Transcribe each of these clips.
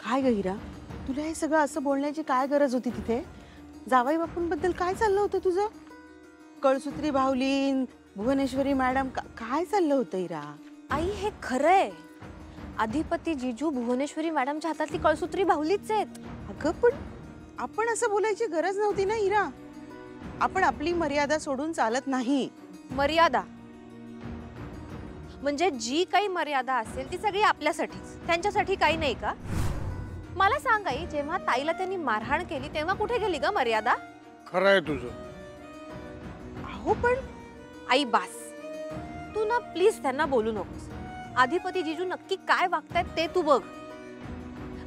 काय ग हिरा, तुला हे सगळं असं बोलण्याची काय गरज होती तिथे? जावई बापूंबद्दल काय चाललं होतं तुझं? कळसूत्री भावलीन, भुवनेश्वरी मॅडम, काय चाललं होतं हिरा? आई हे खरंय. अधिपती जिजू भुवनेश्वरी मॅडमच्या हातातली कळसूत्री भावलीच आहेत. अगं पण आपण असं बोलायची गरज नव्हती ना हिरा. आपण आपली मर्यादा सोडून चालत नाही. मर्यादा म्हणजे जी काही मर्यादा असेल ती सगळी आपल्यासाठीच, त्यांच्यासाठी काही नाही का? मला सांग आई, जेव्हा ताईला त्यांनी मारहाण केली तेव्हा कुठे गेली ग मर्यादा? खरं आहे तुझं. अहो पण आई बास, तू ना प्लीज त्यांना बोलू नकोस. अधिपती जिजू नक्की काय वागतायत ते तू बघ.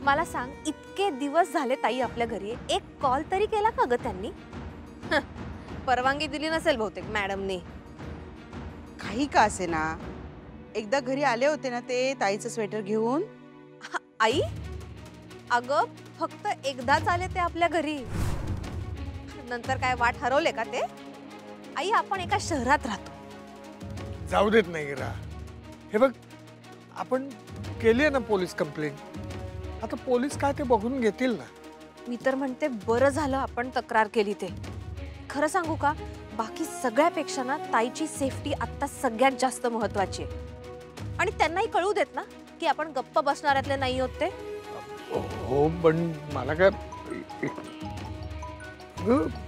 मला सांग, इतके दिवस झाले ताई आपल्या घरी, एक कॉल तरी केला का ग त्यांनी? परवानगी दिली नसेल बहुतेक मॅडमने. काही का असे ना, एकदा घरी आले होते ना ते ताईचं स्वेटर घेऊन. आई अगं, फक्त एकदाच आले ते आपल्या घरी, नंतर काय वाट हरवले का ते? आई आपण एका शहरात राहतो. जाऊ देत नाही रा. हे बघ, आपण केली आहे ना पोलीस कंप्लेंट. आता पोलीस काय ते बघून घेतील ना. मी तर म्हणते बरं झालं आपण तक्रार केली ते. खरं सांगू का, बाकी सगळ्यापेक्षा ना ताईची सेफ्टी आता सगळ्यात जास्त महत्वाची आहे. आणि त्यांनाही कळू देत ना की आपण गप्प बसणाऱ्यातले नाही होत ते. हो पण मला काय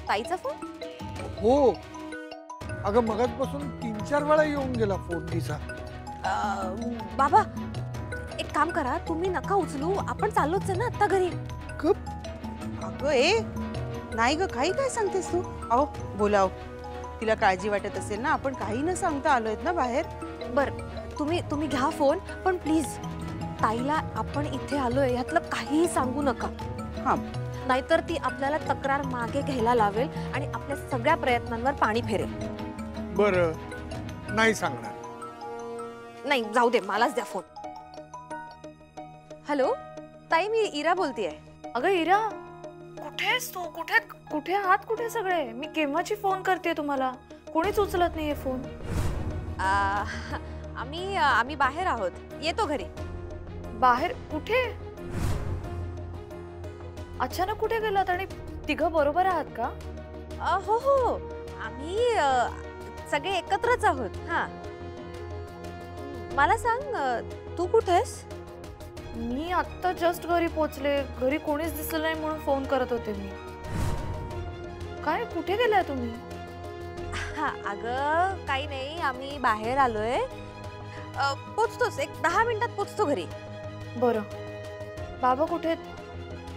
ताईचा फोन? हो अगं, मगाचपासून 3-4 वेळा येऊन गेला फोन तिचा. बाबा एक काम करा, तुम्ही नका उचलू, आपण चाललोच आहे ना आता घरी. अगं ए, नाही ग, काही काय सांगतेस तू? अहो बोलाव, तिला काळजी वाटत असेल ना, आपण काही न सांगता आलोयत ना बाहेर. बर, तुम्ही घ्या फोन, पण प्लीज ताईला आपण इथे आलोय यातलं काहीही सांगू नका. हा, नाहीतर ती आपल्याला तक्रार मागे घ्यायला लावेल आणि आपल्या सगळ्या प्रयत्नांवर पाणी फेरेल. बरं, नाही सांगणार. नाही जाऊ दे, मलाच द्या फोन. हॅलो ताई, मी इरा बोलतेय. अगं इरा, कुठेस तू? कुठे आहात? कुठे सगळे? मी केव्हाची फोन करते तुम्हाला, कोणीच उचलत नाहीये फोन. आम्ही बाहेर आहोत, येतो घरी. बाहेर कुठे? अचानक कुठे गेलात? आणि तिघं बरोबर आहात का? हो हो, आम्ही सगळे एकत्रच आहोत. हा, मला सांग, तू कुठेस? मी आत्ता जस्ट घरी पोहोचले. घरी कोणीच दिसलं नाही म्हणून फोन करत होते मी. काय, कुठे गेलाय तुम्ही? हा अगं काही नाही, आम्ही बाहेर आलोय. पोचतोच, एक 10 मिनिटात पोचतो घरी. बरं, बाबा कुठे?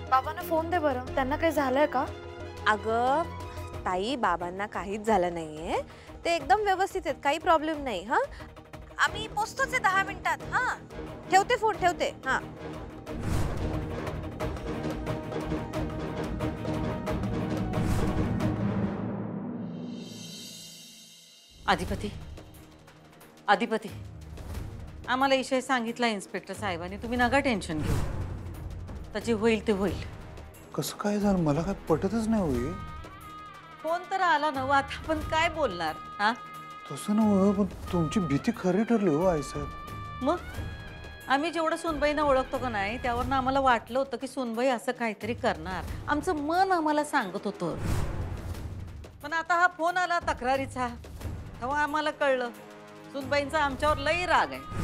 बाबांना फोन दे बरं, त्यांना काही झालंय का? अगं ताई, बाबांना काहीच झालं नाहीये, ते एकदम व्यवस्थित आहेत, काही प्रॉब्लेम नाही. हा, आम्ही पोचतोच आहे 10 मिनिटात. हा, ठेवते फोन, ठेवते. हा, अधिपती, अधिपती, आम्हाला विषय सांगितला इन्स्पेक्टर साहेबांनी. तुम्ही नका टेन्शन घेऊ, तर जे होईल ते होईल. कसं काय झालं मला काय पटतच नाही होई. फोन तर आला ना, आता आपण काय बोलणार? हा, तसं नव्हे, पण तुमची भीती खरी ठरली हो आईसाहेब. मग आम्ही जेवढं सुनबाईंना ओळखतो का नाही, त्यावरनं आम्हाला वाटलं होतं की सुनबाई असं काहीतरी करणार. आमचं मन आम्हाला सांगत होतं. पण आता हा फोन आला तक्रारीचा, तेव्हा आम्हाला कळलं सुनबाईंचा आमच्यावर लई राग आहे.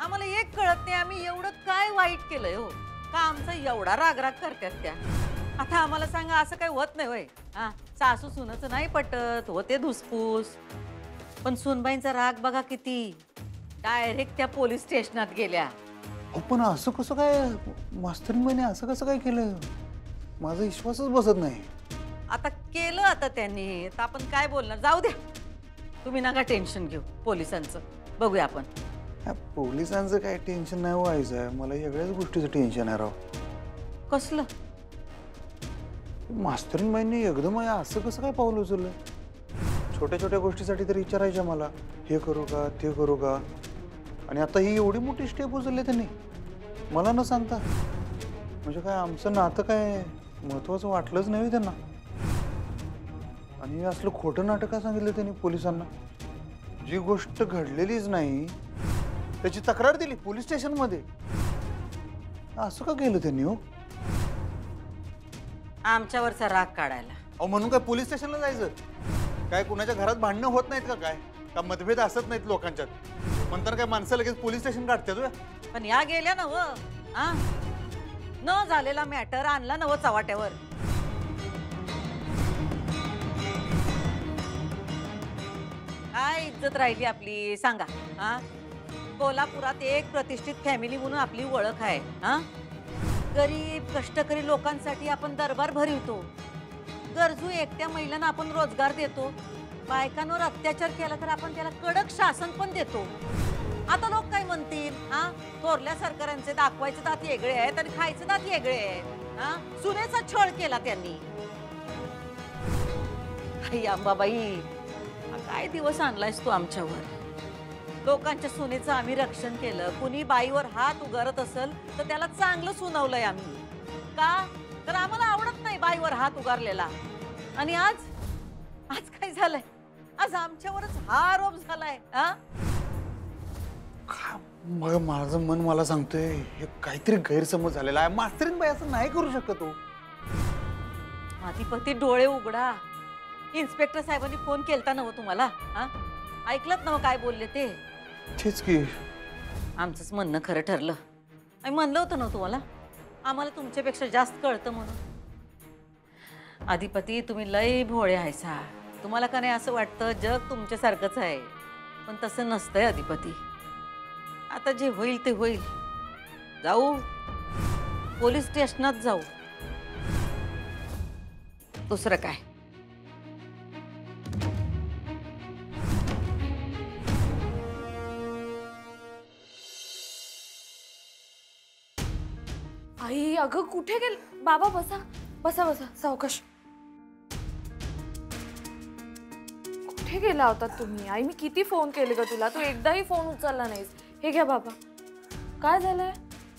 आम्हाला एक कळत नाही, आम्ही एवढं काय वाईट केलंय हो, का आमचा एवढा राग करतात त्या. आता आम्हाला सांगा, असं काही होत नाही होय? हा, सासू सुनाचं नाही पटत, होते धुसफूस. पण सुनबाईंचा राग बघा किती, डायरेक्ट त्या पोलीस स्टेशनात गेल्या. पण असं कसं काय मास्तरीबाईने असं कसं काय केलं? माझा विश्वासच बसत नाही. आता केलं आता त्यांनी, तर आपण काय बोलणार? जाऊ द्या, तुम्ही नका टेन्शन घेऊ पोलिसांचं, बघूया आपण. पोलिसांचं काय टेन्शन नाही हो आईसाहेब, मला सगळ्याच गोष्टीचं टेन्शन आहे राव. कसलं? मास्तरीबाईंनी एकदम असं कसं काय पाऊल उचललं? छोट्या छोट्या गोष्टीसाठी तरी विचारायच्या मला, हे करू का ते करू का, आणि आता ही एवढी मोठी स्टेप उचलली त्यांनी मला न सांगता. म्हणजे काय आमचं नातं काय महत्वाचं वाटलंच नाही त्यांना? आणि असलं खोटं नाटक सांगितलं त्यांनी पोलिसांना, जी गोष्ट घडलेलीच नाही त्याची तक्रार दिली पोलीस स्टेशन मध्ये. असं का केलं त्यांनी हो? आमच्यावरचा राग काढायला. अहो म्हणून काय पोलीस स्टेशनला जायचं? काय कुणाच्या घरात भांडणं होत नाहीत का? काय का मतभेद असत नाहीत लोकांच्यात? म्हणताना काय माणसं लगेच पोलीस स्टेशन काढतात होय? पण या गेल्या नव न झालेला मॅटर आणला नव चव्हाट्यावर. काय इज्जत राहिली आपली सांगा? कोल्हापुरात एक प्रतिष्ठित फॅमिली म्हणून आपली ओळख आहे. गरीब कष्टकरी लोकांसाठी आपण दरबार भरवतो. गरजू एकट्या महिलांना आपण रोजगार देतो. बायकांवर अत्याचार केला तर आपण त्याला कडक शासन पण देतो. आता लोक काय म्हणतील? थोरल्या सरकारांचे दाखवायचे दात वेगळे आहेत आणि खायचे दात वेगळे आहेत. सुनेचा छळ केला त्यांनी. आई अंबाबाई, काय दिवस आणलायस तू आमच्यावर? लोकांच्या सुनेचं आम्ही रक्षण केलं. कुणी बाईवर हात उगारत असेल तर त्याला चांगलं सुनावलंय आम्ही. का तर आम्हाला आवडत नाही बाईवर हात उगारलेला. आणि आज आज काय झालंय? आज आमच्यावरच हा आरोप झालाय. मग माझं मन मला सांगतोय हे काहीतरी गैरसमज झालेला आहे. मास्तरीन बाई असं नाही करू शकत हो. अधिपती डोळे उघडा. इन्स्पेक्टर साहेबांनी फोन केलता नव तुम्हाला? ऐकलत नव काय बोलले ते? तेच की आमचंच म्हणणं खरं ठरलं. आम्ही म्हणलं होतं ना तुम्हाला आम्हाला तुमच्यापेक्षा जास्त कळतं म्हणून. अधिपती तुम्ही लय भोळे आहेसा. तुम्हाला का नाही असं वाटतं जग तुमच्यासारखंच आहे, पण तसं नसतंय अधिपती. आता जे होईल ते होईल. जाऊ पोलीस स्टेशनात जाऊ, दुसरं काय. आई अगं कुठे गेल? बाबा बसा बसा बसा सावकाश. कुठे गेला होता तुम्ही? आई मी किती फोन केले ग तुला, तू एकदाही फोन उचलला नाहीस. हे घ्या बाबा. काय झालंय?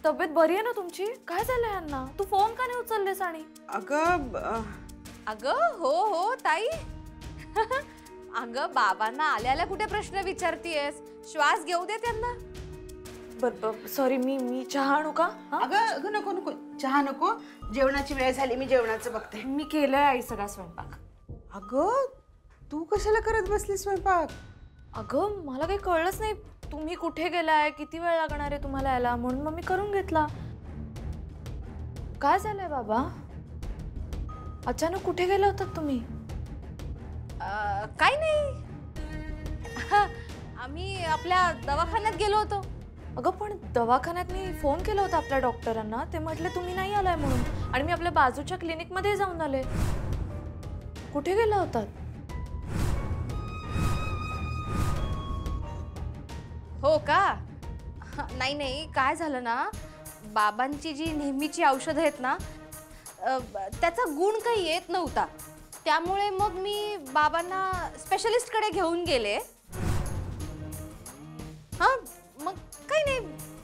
तब्येत बरी आहे ना तुमची? काय झालंय यांना? तू फोन का नाही उचललेस? आणि अगं हो ताई. अगं बाबांना आल्याला कुठे प्रश्न विचारतीयस? श्वास घेऊ दे त्यांना. बर सॉरी. मी चहा आणू का? अगं नको नको, चहा नको. जेवणाची वेळ झाली, मी जेवणाचं बघते. मी केलंय आई सगळा स्वयंपाक. अगं तू कशाला करत बसली स्वयंपाक? अगं मला काही कळलंच नाही तुम्ही कुठे गेलाय, किती वेळ लागणार आहे तुम्हाला यायला, म्हणून मग मी करून घेतला. काय झालंय बाबा? अचानक कुठे गेला होतात तुम्ही? काय नाही. आम्ही आपल्या दवाखान्यात गेलो होतो. अगं पण दवाखान्यात मी फोन केला होता आपल्या डॉक्टरांना. ते म्हटले तुम्ही नाही आलाय म्हणून. आणि मी आपल्या बाजूच्या क्लिनिकमध्ये जाऊन आले. कुठे गेला होतात? हो का? नाही काय झालं ना, बाबांची जी नेहमीची औषधं आहेत ना, त्याचा गुण काही येत नव्हता. त्यामुळे मग मी बाबांना स्पेशलिस्टकडे घेऊन गेले. मग काही नाही,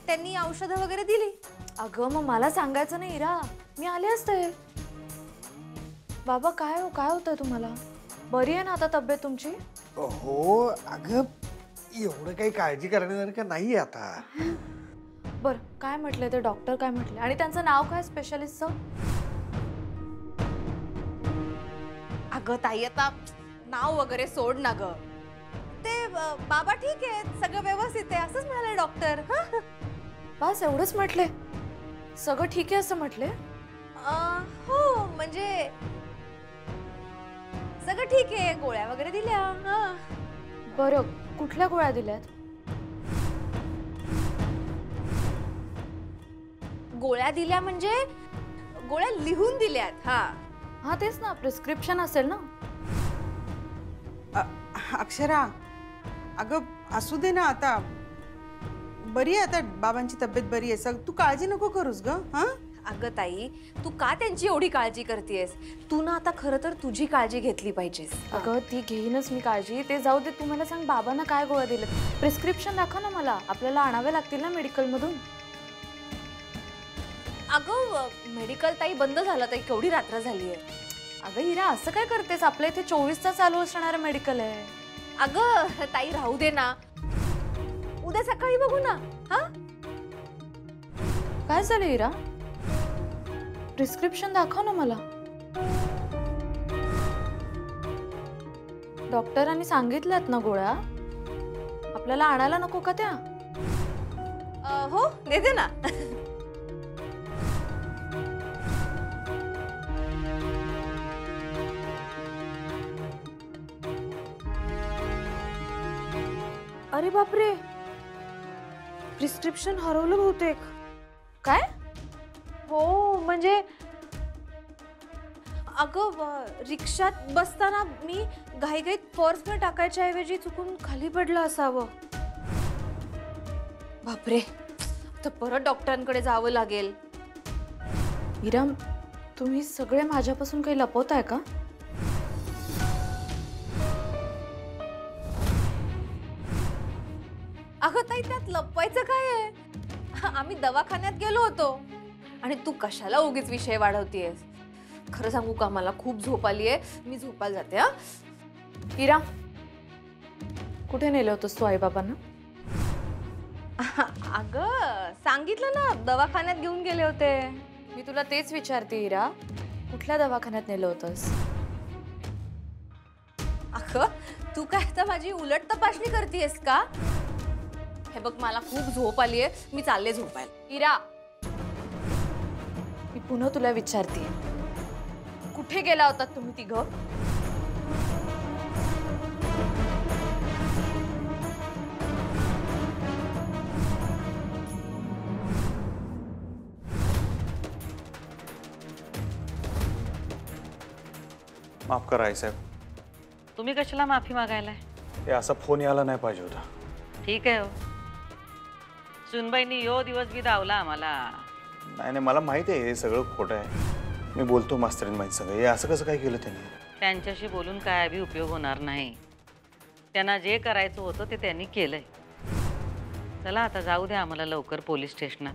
त्यांनी औषधं वगैरे दिली. अगं मग मला सांगायचं नाही इरा, मी आले असते. बाबा काय होतंय तुम्हाला? बरी आहे ना आता तब्येत तुमची? हो अगं एवढं काही काळजी करण्यासारखं नाहीये आता. बर काय म्हटले ते डॉक्टर? काय म्हटले? आणि त्यांचं नाव काय स्पेशलिस्टचं? अगं ताई आता नाव वगैरे सोड ना ग. ते बाबा ठीक आहेत, सगळं व्यवस्थित आहे असंच म्हणाले डॉक्टर. बस एवढंच म्हटले? सगळं ठीक आहे असं म्हटले? हो म्हणजे सगळं ठीक आहे. गोळ्या वगैरे दिल्या. बरं कुठल्या गोळ्या दिल्यात? गोळ्या दिल्या म्हणजे गोळ्या लिहून दिल्यात. हा तेच ना, प्रिस्क्रिप्शन असेल ना. अक्षरा अगं असू दे ना, आता बरी आहे. आता बाबांची तब्येत बरी आहे. तू काळजी नको करूस ग. अगं ताई तू का त्यांची एवढी काळजी करतेस? तू ना आता खरं तर तुझी काळजी घेतली पाहिजेस. अगं ती घेईनच मी काळजी. ते जाऊ दे, तू मला सांग बाबांना काय गोळ्या दिल्यात? प्रिस्क्रिप्शन दाखव ना मला. आपल्याला आणावे लागतील ना मेडिकलमधून. अगं मेडिकल ताई बंद झालं ताई, केवढी रात्र झाली आहे. अगं हिरा असं काय करतेस? आपल्या इथे 24 तास चालू असणारं मेडिकल आहे. अगं ताई राहू दे ना. उद्या सकाळी बघू ना. हा काय झालं इरा? प्रिस्क्रिप्शन दाखव ना मला. डॉक्टरांनी सांगितल्यात ना गोळ्या? आपल्याला आणायला नको का त्या? हो देते ना. अरे बापरे, प्रिस्क्रिप्शन हरवलं बहुतेक. काय? हो म्हणजे अगं रिक्षात बसताना मी घाईघाईत पर्समध्ये टाकायच्या ऐवजी चुकून खाली पडलं असावं. बापरे, तर परत डॉक्टरांकडे जावं लागेल. इरा, तुम्ही सगळे माझ्यापासून काही लपवताय का? अगं ताई, त्यात लपवायचं काय आहे? आम्ही दवाखान्यात गेलो होतो आणि तू कशाला उगीच विषय वाढवतीयस. खरं सांगू का, मला खूप झोप आली आहे. मी झोपायला जाते. हा इरा, कुठे नेलं होतंस तू आईबाबांना? अगं सांगितलं ना, दवाखान्यात घेऊन गेले होते. मी तुला तेच विचारते इरा, कुठल्या दवाखान्यात नेलं होतंस? अगं तू काय आता माझी उलट तपासणी करतेयस का? हे बघ, मला खूप झोप आली आहे. मी चालले झोपायला. इरा, मी पुन्हा तुला विचारते, कुठे गेला होता तुम्ही तिघं? माफ करा आई साहेब, तुम्ही कशाला माफी मागायलाय? हे असा फोन यायला नाही पाहिजे होता. ठीक आहे हो, सुनबाईंनी यो दिवस बी दावला आम्हाला. नाही नाही, मला माहित आहे हे सगळं खोटं आहे. मी बोलतो मास्तरीन माहीत सगळं. हे असं कसं काय केलं त्यांनी? त्यांच्याशी बोलून काय बी उपयोग होणार नाही. त्यांना जे करायचं होतं ते त्यांनी केलंय. चला आता जाऊ द्या आम्हाला लवकर पोलीस स्टेशनात.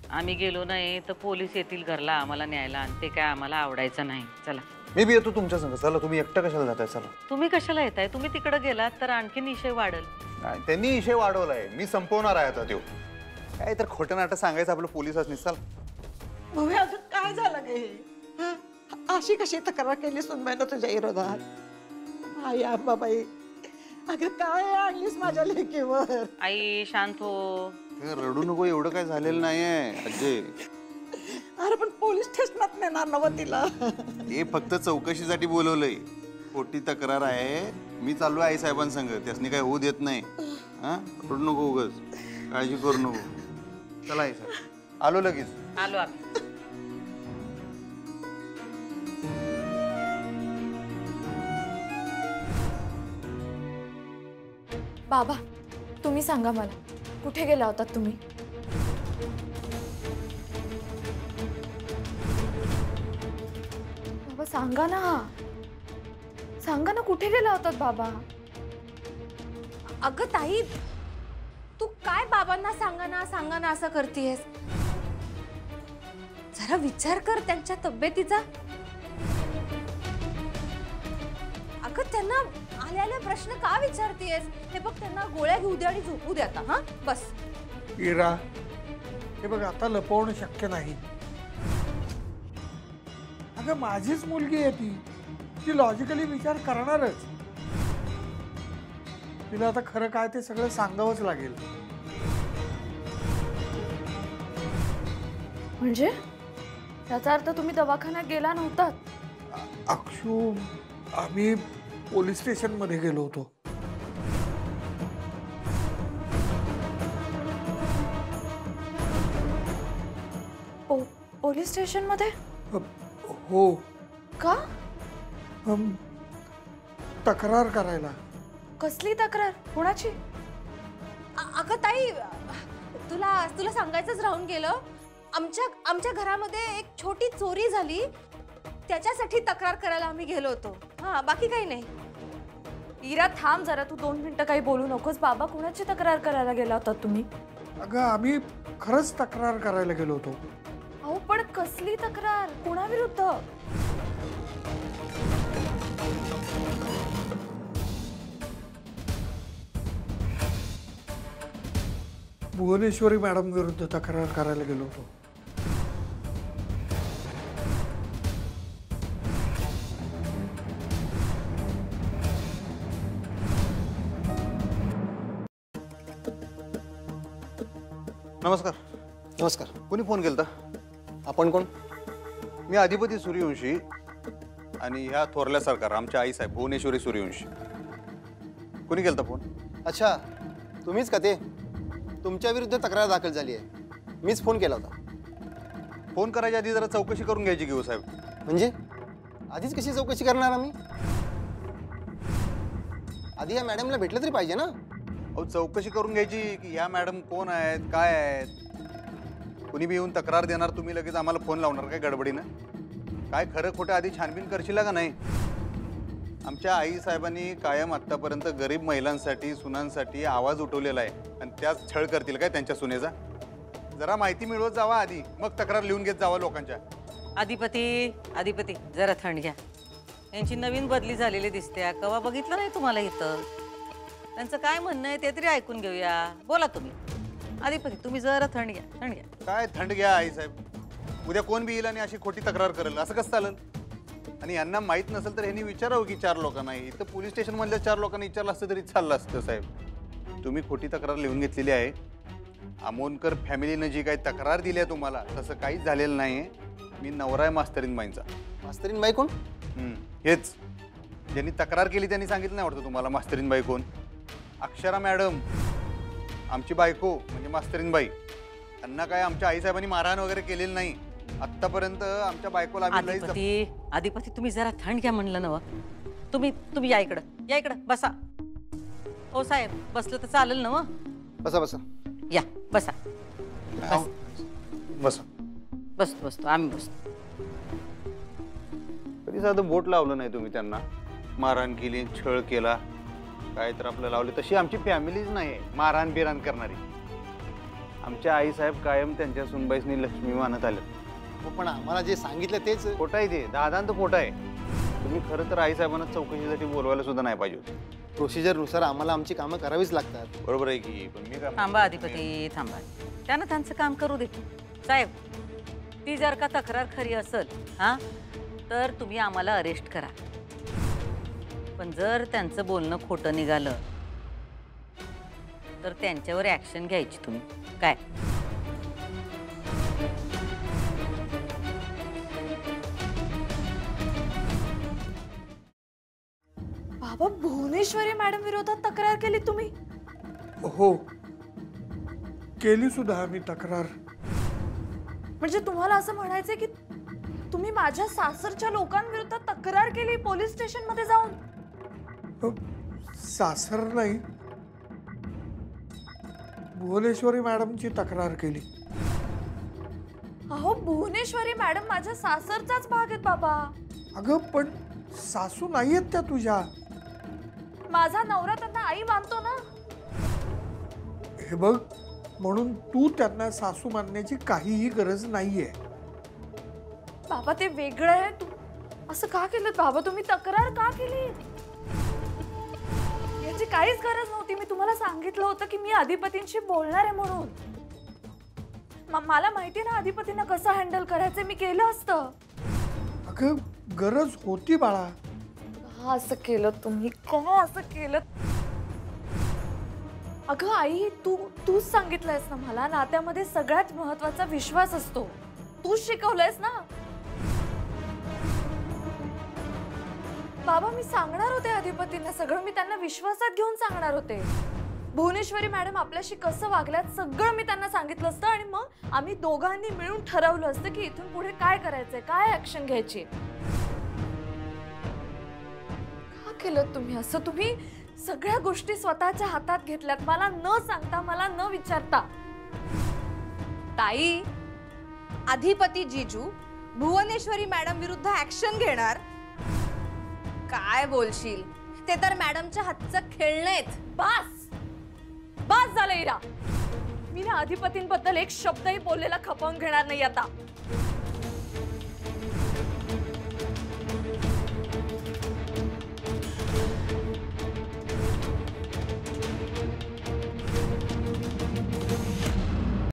आम्ही गेलो नाही तर पोलीस येतील घरला आम्हाला न्यायला, आणि ते काय आम्हाला आवडायचं नाही. चला. मी बी येतो तुमच्या संग. चला, तुम्ही एकटं कशाला जाताय? चला. तुम्ही कशाला येताय? तुम्ही तिकडे गेलात तर आणखीन विषय वाढेल. नाही, त्यांनी विषय वाढवलाय. मी संपवणार आहे आता तो. काय तर खोटं नाटं सांगायचं आपलं पोलिसांनी. चल. भव्या, अगं काय झालं गे? अशी कशी तक्रार केली सुनबाईनं तुझ्या विरोधात? आई आबाबाई, अगं काय आणलीस माझ्या लेकीवर? आई शांत हो. रडू नको, एवढं काय झालेलं नाहीये अजय. अरे पण पोलीस स्टेशनात नेणार नवं तिला. हे फक्त चौकशीसाठी बोलवलंय. खोटी तक्रार आहे. मी चाललो आई साहेबांसंग. त्यासनी काय होऊ देत नाही. हा, रडू नको उगाच. काळजी करू नको. चला आई साहेब, आलो लगेच. आलो आम्ही. बाबा, तुम्ही सांगा मला, कुठे गेला होतात तुम्ही? बाबा सांगा ना, सांगा ना, कुठे गेला होतात बाबा? अगं ताई, तू काय बाबांना सांगा ना असं करतेयस? जरा विचार कर त्यांच्या तब्येतीचा. अगं त्यांना आलेले प्रश्न का विचारतेयस? हे बघ, त्यांना गोळ्या घेऊ दे आणि झोपू दे आता. हा बस. इरा, हे बघ, आता लपवणं शक्य नाही. अगं माझीच मुलगी आहे ती लॉजिकली विचार करणारच. तिला आता खरं काय ते सगळं सांगावंच लागेल. म्हणजे त्याचा अर्थ तुम्ही दवाखान्यात गेला नव्हतात? अक्षू, आम्ही पोलीस स्टेशन मध्ये गेलो होतो. पोलीस स्टेशन मध्ये? हो. का? तक्रार करायला. कसली तक्रार? कोणाची? अगं ताई, तुला सांगायचंच राहून गेलं. आमच्या घरामध्ये एक छोटी चोरी झाली, त्याच्यासाठी तक्रार करायला आम्ही गेलो होतो. हा, बाकी काही नाही. इरा थांब जरा, तू 2 मिनिटं काही बोलू नकोस. बाबा, कुणाची तक्रार करायला गेला होता तुम्ही? अगं आम्ही खरंच तक्रार करायला गेलो होतो. अहो पण कसली तक्रार? कोणाविरुद्ध? भुवनेश्वरी मॅडम विरुद्ध तक्रार करायला गेलो होतो. नमस्कार. नमस्कार. कोणी फोन केलता? आपण कोण? मी अधिपती सूर्यवंशी आणि ह्या थोरल्या सरकार आमच्या आई साहेब भुवनेश्वरी सूर्यवंशी. कोणी केलता फोन? अच्छा, तुम्हीच का ते? तुमच्या विरुद्ध तक्रार दाखल झाली आहे. मीच फोन केला होता. फोन करायच्या आधी जरा चौकशी करून घ्यायची की हो साहेब. म्हणजे आधीच कशी चौकशी करणार आम्ही? आधी या मॅडमला भेटलं तरी पाहिजे ना. अहो चौकशी करून घ्यायची की ह्या मॅडम कोण आहेत, काय आहेत. कुणी बी येऊन तक्रार देणार, तुम्ही लगेच आम्हाला फोन लावणार काय गडबडीनं? काय खरं खोटं आधी छानबीन करशील का नाही? आमच्या आई साहेबांनी कायम आत्तापर्यंत गरीब महिलांसाठी, सुनांसाठी आवाज उठवलेला आहे आणि त्याच छळ करतील काय त्यांच्या सुनेचा? जरा माहिती मिळवत जावा आधी, मग तक्रार लिहून घेत जावा लोकांच्या. अधिपती जरा थंड घ्या. यांची नवीन बदली झालेली दिसते. कवा बघितलं नाही तुम्हाला इथं? त्यांचं काय म्हणणं आहे ते तरी ऐकून घेऊया. बोला तुम्ही. अधिपती तुम्ही जरा थंड घ्या, थंड घ्या. काय थंड घ्या आई साहेब. उद्या कोण बी येईल आणि अशी खोटी तक्रार करेल असं कसं चालेल? आणि यांना माहीत नसेल तर यांनी विचारावं की 4 लोकांना. इथं पोलीस स्टेशनमधल्या 4 लोकांनी विचारलं असतं तरी चाललं असतं साहेब. तुम्ही खोटी तक्रार लिहून घेतलेली आहे. आमोणकर फॅमिलीनं जी काही तक्रार दिली आहे तुम्हाला तसं काहीच झालेलं नाही आहे. मी नवरा आहे मास्तरीन बाईंचा. मास्तरीन बाई कोण? हेच ज्यांनी तक्रार केली त्यांनी सांगितलं नाही वाटतं तुम्हाला मास्तरीन बाई कोण? अक्षरा मॅडम, आमची बायको म्हणजे मास्तरीन बाई. त्यांना काय आमच्या आईसाहेबांनी मारहाण वगैरे केलेली नाही आत्तापर्यंत. आमच्या बायकोला अधिपती तुम्ही जरा थंड घ्या म्हणलं ना. तुम्ही या इकडं बसा. हो साहेब बसलं तर चालेल ना? बसा बसा. या बसा. बस बसतो आम्ही बसतो. कधी साधं बोट लावलं नाही तुम्ही त्यांना. मारहाण केली, छळ केला, काय तर आपलं लावले. तशी आमची फॅमिलीच नाही मारहाण बिरहाण करणारी. आमच्या आई साहेब कायम त्यांच्या सुनबाईसनी लक्ष्मी मानत आले. पण आम्हाला जे सांगितलं तेच खोटं आहे ते. दादांत खोटं आहे. तुम्ही खरं तर आई साहेबांना चौकशीसाठी बोलवायला सुद्धा नाही पाहिजे होतं. प्रोसिजरनुसार आम्हाला आमची कामं करावीच लागतात. बरोबर आहे की. पण मी काय थांबा अधिपती थांबा. त्यानं त्यांचं काम करू दे साहेब. ती जर का तक्रार खरी असेल तर तुम्ही आम्हाला अरेस्ट करा. पण जर त्यांचं बोलणं खोटं निघालं तर त्यांच्यावर ऍक्शन घ्यायची तुम्ही. काय? बाबा, भुवनेश्वरी मॅडम विरोधात तक्रार केली तुम्ही? हो, केली सुद्धा आम्ही तक्रार. म्हणजे तुम्हाला असं म्हणायचंय की तुम्ही माझ्या सासरच्या लोकांविरुद्ध तक्रार केली पोलीस स्टेशन मध्ये जाऊन? सासर नाही, भुवनेश्वरी मॅडमची तक्रार केली. अहो, भुवनेश्वरी मॅडम माझ्या सासरचाच भाग आहेत बाबा. अगं पण सासू नाहीयेत त्या तुझ्या. माझा नवरा त्यांना आई मानतो ना. हे बघ, म्हणून तू त्यांना सासू मानण्याची काहीही गरज नाहीये. बाबा ते वेगळं आहे. तू असं का केलं बाबा? तुम्ही तक्रार का केली? याची काहीच गरज नव्हती. मी तुम्हाला सांगितलं होतं की मी अधिपतींशी बोलणार आहे म्हणून. मला माहिती ना अधिपतींना कसं हँडल करायचं. मी केलं असतं. अगं गरज होती बाळा. का असं केलं तुम्ही? का असं केलं? अगं आई, तूच सांगितलंयस ना मला, नात्यामध्ये सगळ्यात महत्वाचा विश्वास असतो. तूच शिकवलंयस ना. बाबा, मी सांगणार होते अधिपतींना सगळं. मी त्यांना विश्वासात घेऊन सांगणार होते. भुवनेश्वरी मॅडम आपल्याशी कसं वागल्यात सगळं मी त्यांना सांगितलं असतं. आणि मग आम्ही दोघांनी मिळून ठरवलं असतं की इथून पुढे काय करायचंय, काय ऍक्शन घ्यायची. का केलं तुम्ही असं? तुम्ही सगळ्या गोष्टी स्वतःच्या हातात घेतल्यात, मला न सांगता, मला न विचारता. ताई, अधिपती जीजू भुवनेश्वरी मॅडम विरुद्ध ऍक्शन घेणार? काय बोलशील? ते तर मॅडमच्या हातचं खेळणं आहेत. बस झालं इरा. मी ना अधिपतींबद्दल एक शब्दही बोललेला खपवून घेणार नाही आता.